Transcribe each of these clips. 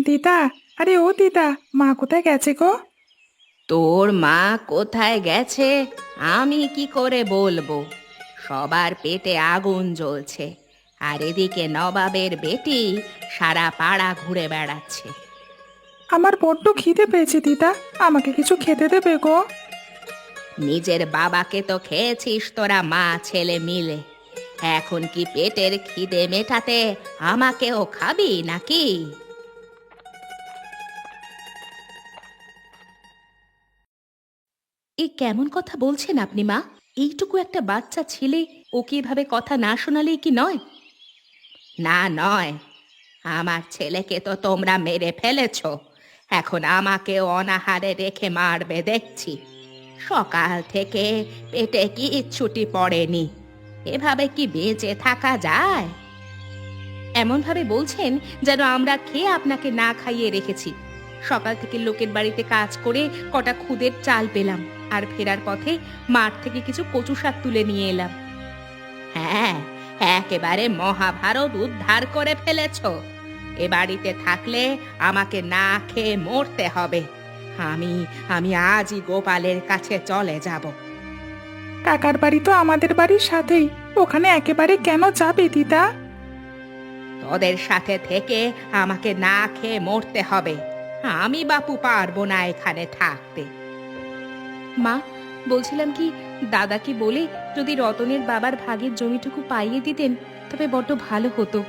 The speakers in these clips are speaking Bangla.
দিদা, আরে ও দিদা, মা কোথায় গেছে গো? তোর মা কোথায় গেছে আমি কি করে বলবো? সবার পেটে আগুন জ্বলছে, আর এদিকে নবাবের বেটি সারা পাড়া ঘুরে বেড়াচ্ছে। আমার বড্ড খিদে পেয়েছে দিদা, আমাকে কিছু খেতে দেবে গো? নিজের বাবাকে তো খেয়েছিস তোরা মা ছেলে মিলে, এখন কি পেটের খিদে মেটাতে আমাকেও খাবি নাকি? এ কেমন কথা বলছেন আপনি মা? এইটুকু একটা বাচ্চা ছেলে, ওকে এভাবে কথা না শোনালেই কি নয়? না নয়, আমার ছেলেকে তো তোমরা মেরে ফেলেছো, এখন আমাকে অনাহারে রেখে মারবে দেখছি। সকাল থেকে পেটে কিচ্ছুটি পড়েনি, এভাবে কি বেঁচে থাকা যায়? এমনভাবে বলছেন যেন আমরা খেয়ে আপনাকে না খাইয়ে রেখেছি। সকাল থেকে লোকের বাড়িতে কাজ করে কটা খুদের চাল পেলাম, আর ফেরার পথে মাঠ থেকে কিছু কচু শাক তুলে নিয়ে এলাম। হ্যাঁ, একেবারে মহাভারত উদ্ধার করে ফেলেছো। এ বাড়িতে থাকলে আমাকে না খেয়ে মরতে হবে। আমি আমি আজই গোপালের কাছে চলে যাব। কাকার বাড়ি তো আমাদের বাড়ির সাথেই, ওখানে একেবারে কেন যাবে দিদা? তোদের সাথে থেকে আমাকে না খেয়ে মরতে হবে। আমি বাপু পারবো না এখানে থাকতে। মা, বলছিলাম কি, দাদাকে বলে যদি রতনের বাবার ভাগের জমিটুকু পাইয়ে দিতেন তবে বড্ড ভালো হতো।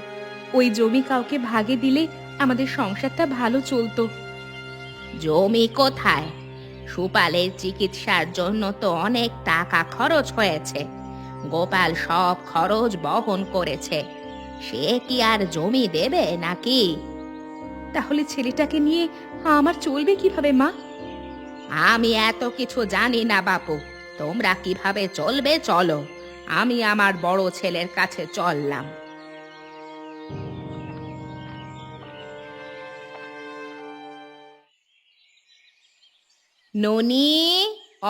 ওই জমি কাউকে ভাগে দিলে আমাদের সংসারটা ভালো চলতো। জমি কোথায়? সুপালের চিকিৎসার জন্য তো অনেক টাকা খরচ হয়েছে, গোপাল সব খরচ বহন করেছে, সে কি আর জমি দেবে নাকি? তাহলে ছেলেটাকে নিয়ে আমার চলবে কিভাবে মা? আমি এত কিছু জানি না বাপু, তোমরা কিভাবে চলবে চলো, আমি আমার বড় ছেলের কাছে চললাম। ননি,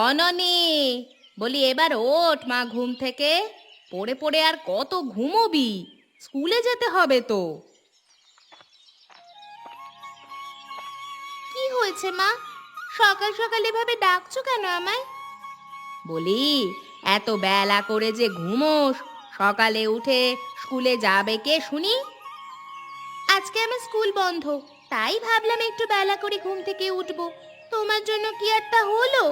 অননি, বলি এবার ওঠ মা ঘুম থেকে। পড়ে পড়ে আর কত ঘুমোবি? স্কুলে যেতে হবে তো। কি হয়েছে মা? সকাল সকাল এভাবে ডাকছো কেন আমায়? বলি, এত বেলা করে যে ঘুমোস, সকালে উঠে স্কুলে যাবে কে শুনি? আজকে আমার স্কুল বন্ধ, তাই ভাবলাম একটু বেলা করে ঘুম থেকে উঠবো। তোমার জন্য কি আর তা হলো?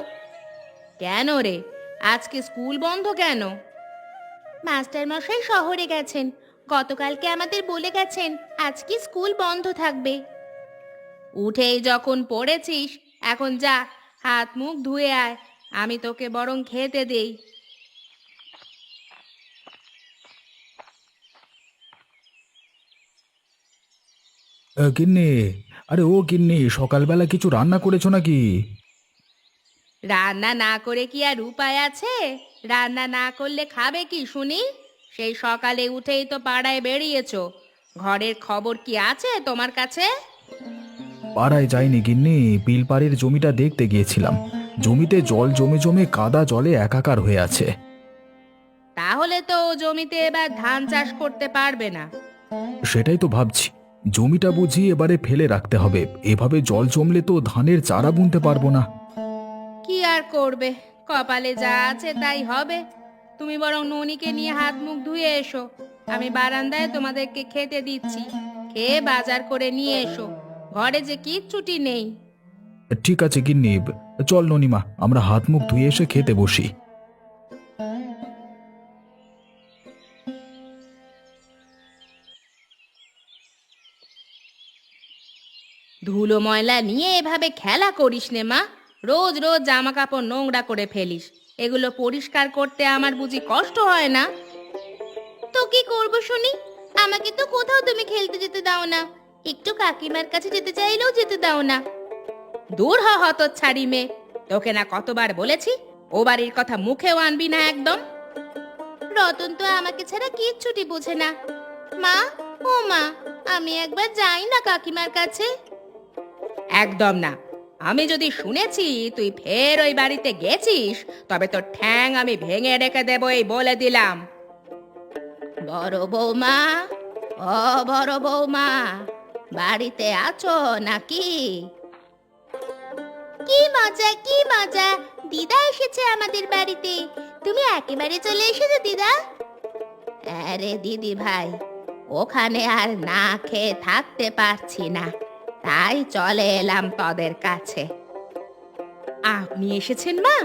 কেন রে, আজকে স্কুল বন্ধ কেন? মাস্টার মশাই শহরে গেছেন, গতকালকে আমাদের বলে গেছেন আজকে স্কুল বন্ধ থাকবে। উঠেই যখন পড়েছিস, এখন যা, হাত মুখ ধুয়ে আয়, আমি তোকে বরং খেতে দেই। গিন্নি, আরে ও গিন্নি, সকালবেলা কিছু রান্না করেছো নাকি? রান্না না করে কি আর উপায় আছে? রান্না না করলে খাবে কি শুনি? সেই সকালে উঠেই তো পাড়ায় বেরিয়েছো, ঘরের খবর কি আছে তোমার কাছে? পাড়ায় যাইনি গিন্নি, বিলপাড়ের জমিটা দেখতে গিয়েছিলাম। জমিতে জল জমে জমে কাদা জলে একাকার হয়ে আছে। তাহলে তো ও জমিতে এবার ধান চাষ করতে পারবে না। সেটাই তো ভাবছি, জমিটা বুঝি এবারে ফেলে রাখতে হবে, এভাবে জল জমলে তো ধানের চারা বুনতে পারবো না। কি আর করবে, কপালে যা আছে তাই হবে। তুমি বরং ননিকে নিয়ে হাত মুখ ধুয়ে এসো, আমি বারান্দায় তোমাদেরকে খেতে দিচ্ছি। খেয়ে বাজার করে নিয়ে এসো, ঘরে যে কিচ্ছুটি নেই। ঠিক আছে গিন্নি, চল ননিমা, আমরা হাত মুখ ধুয়ে এসে খেতে বসি। ধুলো ময়লা নিয়ে এভাবে খেলা করিস নে মা, রোজ রোজ জামা কাপড় নোংরা করে ফেলিস। এগুলো পরিষ্কার করতে আমার বুঝি কষ্ট হয় না? তো কি করব শুনি? আমাকে তো কোথাও তুমি খেলতে যেতে দাও না, একটু কাকিমার কাছে যেতে চাইলেও যেতে দাও না। দূর হ হতচ্ছাড়ি মেয়ে, তোকে না কতবার বলেছি ও বাড়ির কথা মুখেও আনবি না একদম। রতন তো আমাকে ছাড়া কিচ্ছুটি বোঝে না। মা, ও মা, আমি একবার যাই না কাকিমার কাছে? একদম না। আমি যদি শুনেছি তুই ফের ওই বাড়িতে গেছিস, তবে তোর ঠ্যাং আমি ভেঙে রেখে দেবো, এই বলে দিলাম। বড় বৌমা, ও বড় বৌমা, বাড়িতে আছো নাকি? কি মজা কি মজা, দিদা এসেছে আমাদের বাড়িতে। তুমি একেবারে চলে এসেছো দিদা? আরে দিদি ভাই, ওখানে আর না খেয়ে থাকতে পারছি না, তাই চলে এলাম তোদের কাছে। আপনি এসেছেন মা?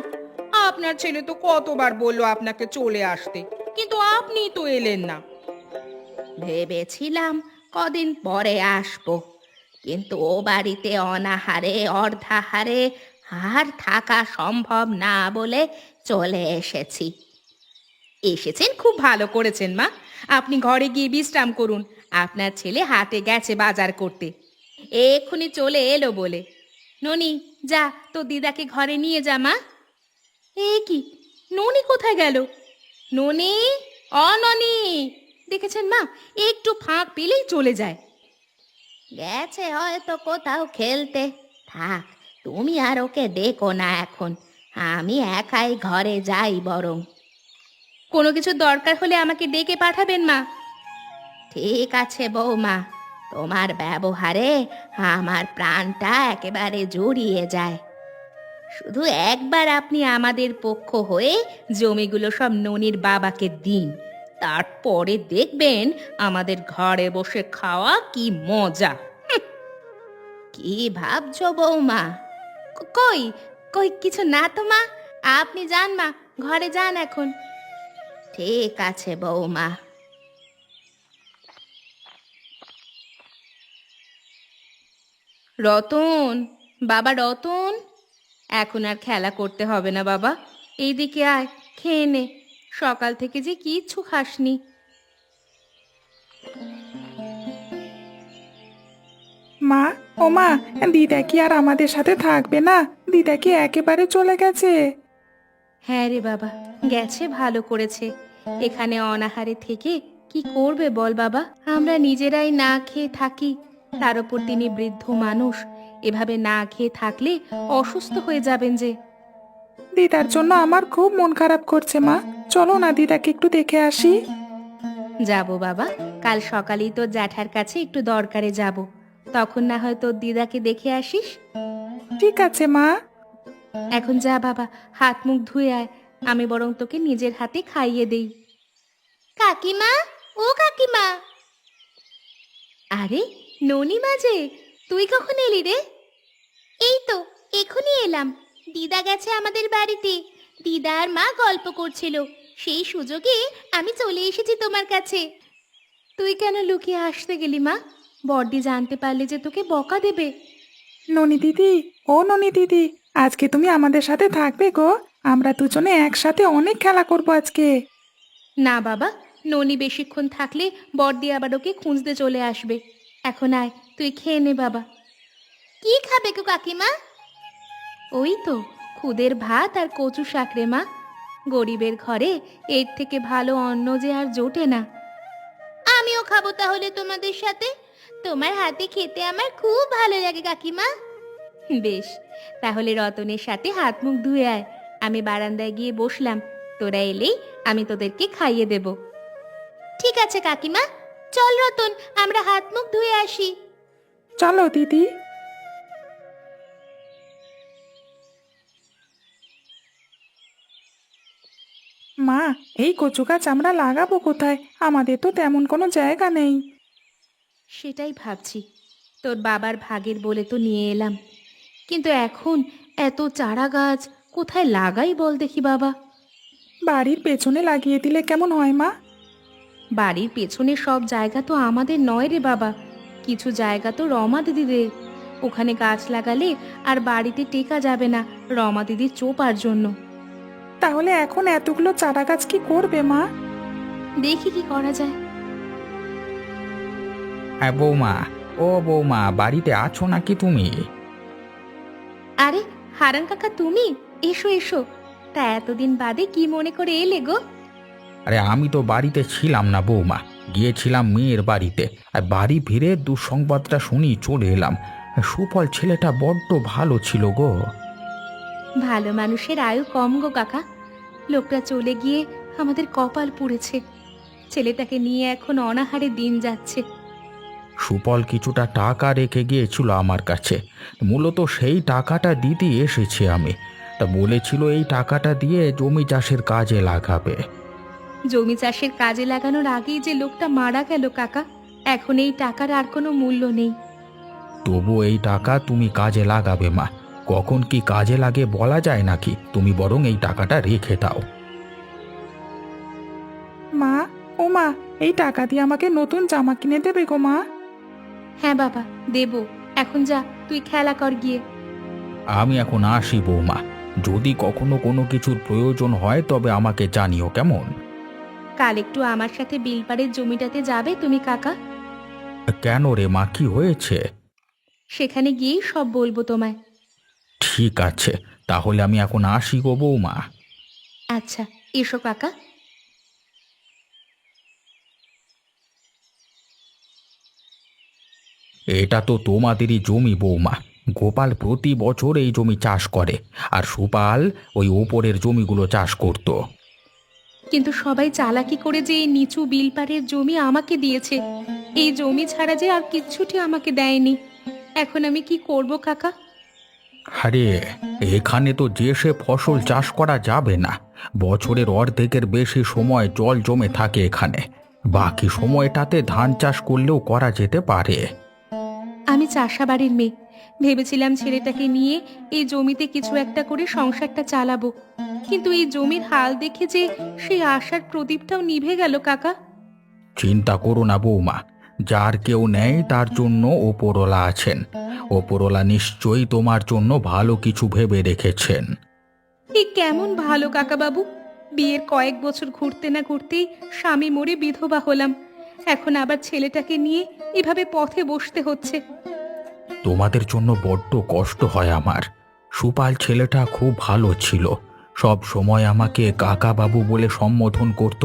আপনার ছেলে তো কতবার বললো আপনাকে চলে আসতে, কিন্তু আপনি তো এলেন না। ভেবেছিলাম কদিন পরে আসবো, কিন্তু ও বাড়িতে অনাহারে অর্ধাহারে আর থাকা সম্ভব না বলে চলে এসেছি। এসেছেন, খুব ভালো করেছেন মা। আপনি ঘরে গিয়ে বিশ্রাম করুন, আপনার ছেলে হাটে গেছে বাজার করতে, এক্ষুনি চলে এলো বলে। ননি, যা তো দিদাকে ঘরে নিয়ে যা মা। এ কি, ননি কোথায় গেল? ননি, ননি, দেখেছেন মা, একটু ফাঁক পেলেই চলে যায়। গেছে হয়তো কোথাও খেলতে। থাক, তুমি আর ওকে ডেকো না এখন, আমি একাই ঘরে যাই বরং। কোনো কিছু দরকার হলে আমাকে ডেকে পাঠাবেন মা। ঠিক আছে বৌমা, তোমার ব্যবহারে আমার প্রাণটা একেবারে জুড়িয়ে যায়। শুধু একবার আপনি আমাদের পক্ষ হয়ে জমিগুলো সব ননির বাবাকে দিন, তারপরে দেখবেন আমাদের ঘরে বসে খাওয়া কি মজা। কি ভাবছো বৌমা? কই কই কিছু না তো মা, আপনি যান মা, ঘরে যান এখন। ঠিক আছে বৌমা। রতন, বাবা রতন, এখন আর খেলা করতে হবে না বাবা, এইদিকে আয়, খেয়ে নে। সকাল থেকে যে কিচ্ছু খাসনি। মা, ও মা, দিদা কি আর আমাদের সাথে থাকবে না? দিদা কি একেবারে চলে গেছে? হ্যাঁ রে বাবা, গেছে, ভালো করেছে। এখানে অনাহারে থেকে কি করবে বল বাবা? আমরা নিজেরাই না খেয়ে থাকি, তার উপর তিনি বৃদ্ধ মানুষ, এভাবে না খেয়ে থাকলে অসুস্থ হয়ে যাবেন যে। দিদার জন্য আমার খুব মন খারাপ করছে মা। চলো না দিদাকে একটু দেখে আসি। যাব বাবা, কাল সকালেই তোর জ্যাঠার কাছে একটু দরকারে যাব, তখন না হয় তোর দিদাকে দেখে আসিস। ঠিক আছে মা। এখন যা বাবা, হাত মুখ ধুয়ে আয়, আমি বরং তোকে নিজের হাতে খাইয়ে দেই। কাকিমা, ও কাকিমা। আরে ননি মাঝে, তুই কখন এলি রে? এই তো এখনই এলাম, দিদা গেছে আমাদের বাড়িতে, দিদা আর মা গল্প করছিল, সেই সুযোগে আমি চলে এসেছি তোমার কাছে। তুই কেন লুকিয়ে আসতে গেলি মা? বড়দি জানতে পারলে যে তোকে বকা দেবে। ননি দিদি, ও ননি দিদি, আজকে তুমি আমাদের সাথে থাকবে গো? আমরা দুজনে একসাথে অনেক খেলা করবো আজকে। না বাবা, ননি বেশিক্ষণ থাকলে বড়দি আবার ওকে খুঁজতে চলে আসবে। এখন আয়, তুই খেয়ে নে বাবা। কি খাবে গো কাকিমা? ওই তো খুদের ভাত আর কচু শাক রে মা, গরিবের ঘরে এর থেকে ভালো অন্ন যে আর জোটে না। আমিও খাবো তাহলে তোমাদের সাথে, তোমার হাতে খেতে আমার খুব ভালো লাগে কাকিমা। বেশ, তাহলে রতনের সাথে হাত মুখ ধুয়ে আয়, আমি বারান্দায় গিয়ে বসলাম, তোরা এলেই আমি তোদেরকে খাইয়ে দেব। ঠিক আছে কাকিমা, চল রতন, আমরা হাত মুখ ধুয়ে আসি। চলো দিদি। মা, এই কচু গাছ আমরা লাগাবো কোথায়? আমাদের তো তেমন কোনো জায়গা নেই। সেটাই ভাবছি, তোর বাবার ভাগের বলে তো নিয়ে এলাম, কিন্তু এখন এত চারা গাছ কোথায় লাগাই বল দেখি বাবা? বাড়ির পেছনে লাগিয়ে দিলে কেমন হয় মা? বাড়ির পেছনে সব জায়গা তো আমাদের নয় রে বাবা, কিছু জায়গা তো রমা দিদিদের। ওখানে গাছ লাগালে আর বাড়িতে টেকা যাবে না রমা দিদির চোপার জন্য। তাহলে এখন এতগুলো চারা গাছ কি করবে মা? দেখি কি করা যায়। হ্যাঁ বৌমা, ও বৌমা, বাড়িতে আছো নাকি তুমি? আরে হারান কাকা, তুমি এসো এসো, তা এতদিন বাদে কি মনে করে এলে গো? আরে আমি তো বাড়িতে ছিলাম না বৌমা, গিয়েছিলাম মেয়ের বাড়িতে, আর বাড়ি ফিরে দুঃসংবাদটা শুনি চলে এলাম। সুফল ছেলেটা বড্ড ভালো ছিল গো। ভালো মানুষের আয়ু কম গো কাকা, লোকটা চলে গিয়ে আমাদের কপাল পুড়েছে, ছেলেটাকে নিয়ে এখন অনাহারে দিন যাচ্ছে। সুপল কিছুটা টাকা রেখে গিয়েছিল আমার কাছে, মূলত সেই টাকাটা দিতে এসেছি আমি। তা বলেছিল এই টাকাটা দিয়ে জমি চাষের কাজে লাগাবে। জমি চাষের কাজে লাগানোর আগেই যে লোকটা মারা গেল কাকা, এখন এই টাকার আর কোনো মূল্য নেই। তবু এই টাকা তুমি কাজে লাগাবে মা, কখন কি কাজে লাগে বলা যায় নাকি? তুমি বরং এই টাকাটা রেখে দাও। মা, ও মা, এই টাকা দিয়ে আমাকে নতুন জামা কিনে দেবে গো মা? হ্যাঁ বাবা, দেব। এখন যা, তুই খেলা কর গিয়ে। আমি এখন আসি বৌমা, যদি কখনো কোনো কিছুর প্রয়োজন হয় তবে আমাকে জানিও কেমন? কাল একটু আমার সাথে বিলপাড়ের জমিটাতে যাবে তুমি কাকা? কেন রে মা, কি হয়েছে? সেখানে গিয়েই সব বলবো তোমায়। ঠিক আছে, তাহলে আমি এখন আসি গো বৌমা। আচ্ছা, এসো কাকা। এটা তো তোমাদেরই জমি বৌমা। গোপাল প্রতি বছর এই জমি চাষ করে, আর সুপাল ওই ওপরের জমিগুলো চাষ করত। কিন্তু সবাই চালাকি করে যে এই নিচু বিলপাড়ের জমি আমাকে দিয়েছে, এই জমি ছাড়া যে আর কিচ্ছুটি আমাকে দেয়নি। এখন আমি কি করব কাকা? আরে, এখানে তো যে সে ফসল চাষ করা যাবে না। বছরের অর্ধেকের বেশি সময় জল জমে থাকে এখানে, বাকি সময়টাতে ধান চাষ করলেও করা যেতে পারে। আমি চাষাবাড়ির মেয়ে, ভেবেছিলাম ছেলেটাকে নিয়ে এই জমিতে কিছু একটা করে সংসারটা চালাবো, কিন্তু এই জমির হাল দেখে যে সেই আশার প্রদীপটাও নিভে গেল কাকা। চিন্তা করো না বৌমা, যার কেউ নেই তার জন্য ওপরওয়ালা আছেন। ওপরওয়ালা নিশ্চয়ই তোমার জন্য ভালো কিছু ভেবে রেখেছেন। এই কেমন ভালো কাকা বাবু, বিয়ের কয়েক বছর ঘুরতে না ঘুরতেই স্বামী মরে বিধবা হলাম, এখন আবার ছেলেটাকে নিয়ে এভাবে পথে বসতে হচ্ছে। তোমাদের জন্য বড্ড কষ্ট হয় আমার। সুপাল ছেলেটা খুব ভালো ছিল, সব সময় আমাকে কাকা বাবু বলে সম্বোধন করত।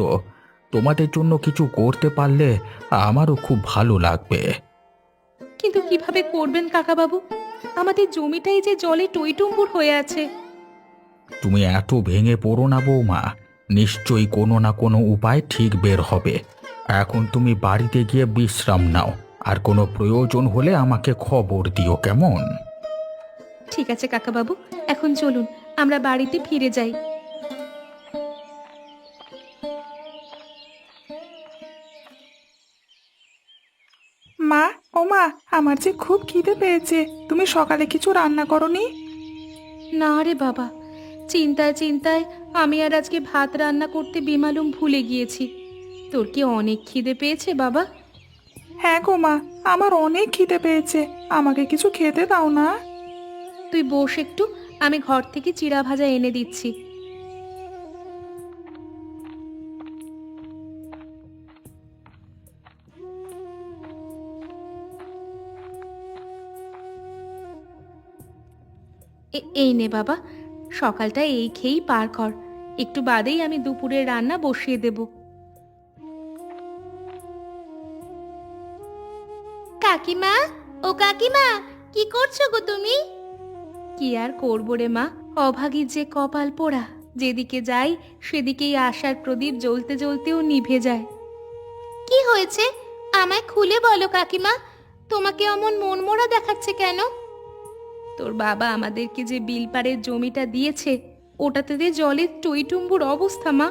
তোমাদের জন্য কিছু করতে পারলে আমারও খুব ভালো লাগবে। কিন্তু কিভাবে করবেন কাকা বাবু? আমাদের জমিটাই যে জলে টইটুম্বুর হয়ে আছে। তুমি এত ভেঙে পড়ো না বৌমা, নিশ্চয়ই কোনো না কোনো উপায় ঠিক বের হবে। এখন তুমি বাড়িতে গিয়ে বিশ্রাম নাও, আর কোনো প্রয়োজন হলে আমাকে খবর দিও কেমন? ঠিক আছে কাকা বাবু, এখন চলুন আমরা বাড়িতে ফিরে যাই। মা, ও মা, আমার যে খুব খিদে পেয়েছে, তুমি সকালে কিছু রান্না করনি? না রে বাবা, চিন্তায় চিন্তায় আমি আর আজকে ভাত রান্না করতে বেমালুম ভুলে গিয়েছি। তোর কি অনেক খিদে পেয়েছে বাবা? হ্যাঁ গো মা, আমার অনেক খিদে পেয়েছে, আমাকে কিছু খেতে দাও না। তুই বস একটু, আমি ঘর থেকে চিড়া ভাজা এনে দিচ্ছি। এই নে বাবা, সকালটা এই খেয়েই পার কর, একটু বাদেই আমি দুপুরের রান্না বসিয়ে দেব। কাকিমা, ও কাকিমা, কি করছো গো তুমি? কি আর করবো রে মা, অভাগীর যে কপাল পোড়া, যেদিকে যাই সেদিকেই আশার প্রদীপ জ্বলতে জ্বলতেও নিভে যায়। কি হয়েছে আমায় খুলে বলো কাকিমা, তোমাকে অমন মনমরা দেখাচ্ছে কেন? তোর বাবা আমাদেরকে যে বিলপাড়ের জমিটা দিয়েছে, ওটাতে যে জলের টইটুম্বুর অবস্থা মা।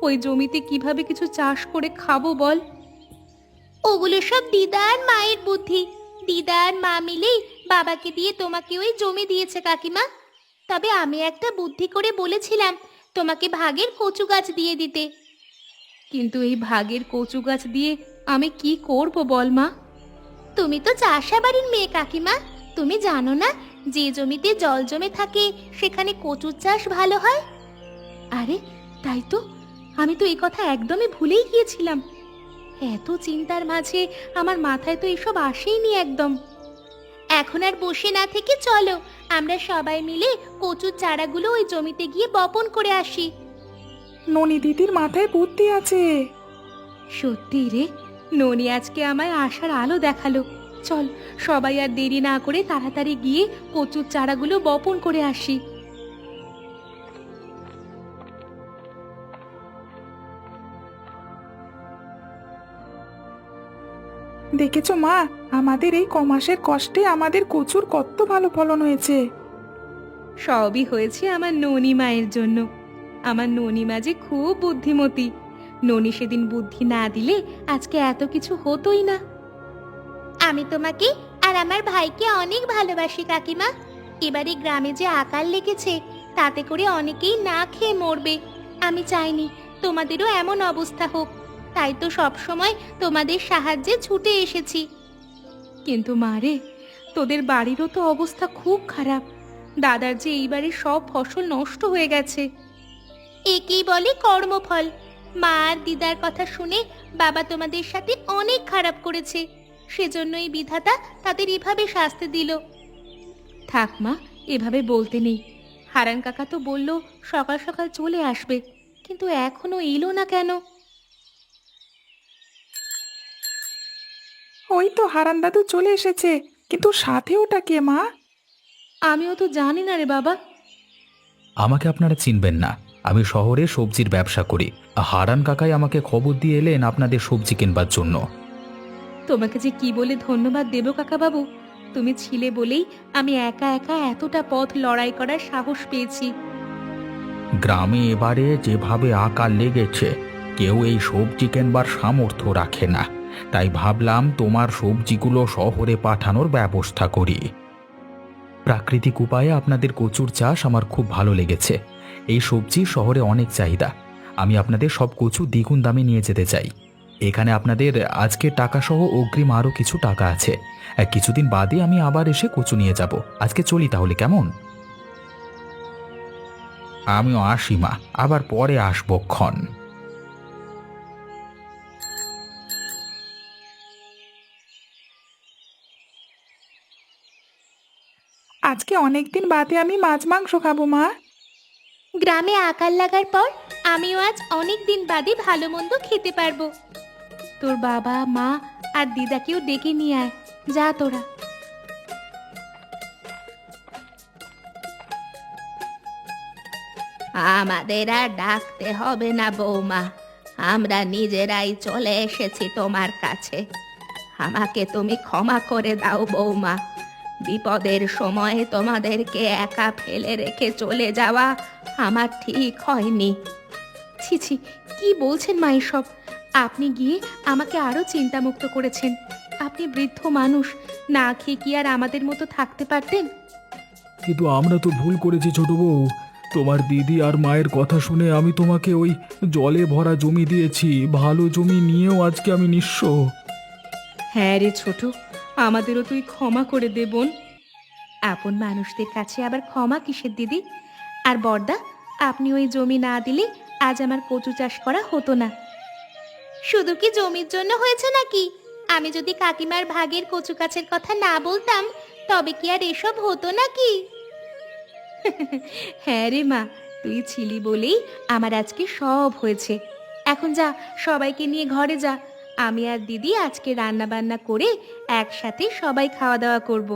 ওই জমিতে কিভাবে কিছু চাষ করে খাবো বল? ওগুলো সব দিদা আর মায়ের বুদ্ধি। দিদা আর মা মিলেই বাবাকে দিয়ে তোমাকে ওই জমি দিয়েছে কাকিমা। তবে আমি একটা বুদ্ধি করে বলেছিলাম তোমাকে ভাগের কচু গাছ দিয়ে দিতে। কিন্তু এই ভাগের কচু গাছ দিয়ে আমি কি করব বল মা? তুমি তো চাষাবাড়ির মেয়ে কাকিমা, তুমি জানো না যে জমিতে জল জমে থাকে সেখানে কচুর চাষ ভালো হয়? আরে তাই তো, আমি তো এই কথা একদমই ভুলেই গিয়েছিলাম। এত চিন্তার মাঝে আমার মাথায় তো এসব আসেইনি একদম। এখন আর বসে না থেকে চলো আমরা সবাই মিলে কচুর চারাগুলো ওই জমিতে গিয়ে বপন করে আসি। ননি দিদির মাথায় বুদ্ধি আছে। সত্যি রে, ননি আজকে আমায় আশার আলো দেখালো। চল সবাই আর দেরি না করে তাড়াতাড়ি গিয়ে কচুর চারাগুলো বপন করে আসি। দেখেছো মা, আমাদের এই কমাসের কষ্টে আমাদের কচুর কত ভালো ফলন হয়েছে। সবই হয়েছে আমার ননি মায়ের জন্য। আমার ননি মা যে খুব বুদ্ধিমতী। ননি সেদিন বুদ্ধি না দিলে আজকে এত কিছু হতোই না। আমি তোমাকে আর আমার ভাইকে অনেক ভালোবাসি কাকিমা। এবারে গ্রামে যে আকাল লেগেছে তাতে করে অনেকেই না খেয়ে মরবে। আমি চাইনি তোমাদেরও এমন অবস্থা হোক, তাই তো সব সময় তোমাদের সাহায্যে ছুটে এসেছি। কিন্তু মারে, তোদের বাড়িরও তো অবস্থা খুব খারাপ। দাদার যে এইবারে সব ফসল নষ্ট হয়ে গেছে। একেই বলে কর্মফল। মা আর দিদার কথা শুনে বাবা তোমাদের সাথে অনেক খারাপ করেছে, সেজন্যই বিধাতা তাদের এভাবে শাস্তি দিল। থাক মা, এভাবে বলতে নেই। হারান কাকা তো বলল সকাল সকাল চলে আসবে, কিন্তু এখনো এলো না কেন? ওই তো হারান দাদু চলে এসেছে, কিন্তু সাথে ওটা কে মা? আমিও তো জানি না রে বাবা। আমাকে আপনারা চিনবেন না, আমি শহরে সবজির ব্যবসা করি। হারান কাকাই আমাকে খবর দিয়ে এলেন আপনাদের সবজি কিনবার জন্য। তোমাকে যে কি বলে ধন্যবাদ দেব কাকা বাবু। তুমি ছিলে বলেই আমি একা একা এতটা পথ লড়াই করার সাহস পেয়েছি। গ্রামে এবারে যেভাবে আকাল লেগেছে, কেউ এই সবজি কেনবার সামর্থ্য রাখে না। তাই ভাবলাম তোমার সবজিগুলো শহরে পাঠানোর ব্যবস্থা করি। প্রাকৃতিক উপায়ে আপনাদের কচুর চাষ আমার খুব ভালো লেগেছে। এই সবজি শহরে অনেক চাহিদা। আমি আপনাদের সব কচু দ্বিগুণ দামে নিয়ে যেতে চাই। এখানে আপনাদের আজকের টাকা সহ অগ্রিম আরও কিছু টাকা আছে। কিছুদিন বাদে আমি আবার এসে কচু নিয়ে যাব। আজকে চলি তাহলে, কেমন? আমিও আসি মা, আবার পরে আসবো ক্ষণ। আজকে অনেকদিন বাদে আমি মাছ মাংস খাবো মা। গ্রামে আকাল লাগার পর আমিও আজ অনেক দিন বাদে ভালো মন্দ খেতে পারবো। তোর বাবা মা আর দিদাকেও ডেকে নিয়ে আয়। যা তোরা। আমাদের আর ডাকতে হবে না বৌমা, আমরা নিজেরাই চলে এসেছি তোমার কাছে। আমাকে তুমি ক্ষমা করে দাও বৌমা। বিপদের সময়ে তোমাদেরকে একা ফেলে রেখে চলে যাওয়া আমার ঠিক হয়নি। ছি ছি, কি বলছেন মা এসব? আপনি গিয়ে আমাকে আরো চিন্তামুক্ত করেছেন। আপনি বৃদ্ধ মানুষ, না খেয়ে কি আর আমাদের মতো থাকতে পারতেন? কিন্তু আমরা তো ভুল করেছি ছোট বউ। তোমার দিদি আর মায়ের কথা শুনে আমি তোমাকে ওই জলে ভরা জমি দিয়েছি। ভালো জমি নিয়েও আজকে আমি নিঃস্ব। হ্যাঁ রে ছোট, আমাদেরও তুই ক্ষমা করে দে বোন। আপন মানুষদের কাছে আবার ক্ষমা কিসের দিদি? আর বড়দা, আপনি ওই জমি না দিলে আজ আমার কচু চাষ করা হতো না। শুধু কি জমির জন্য হয়েছে নাকি? আমি যদি কাকিমার ভাগের কচু গাছের কথা না বলতাম তবে কি আর এসব হতো নাকি? হ্যাঁ রে মা, তুই ছিলি বলেই আমার আজকে সব হয়েছে। এখন যা, সবাইকে নিয়ে ঘরে যা। আমি আর দিদি আজকে রান্না বান্না করে একসাথে সবাই খাওয়া দাওয়া করব।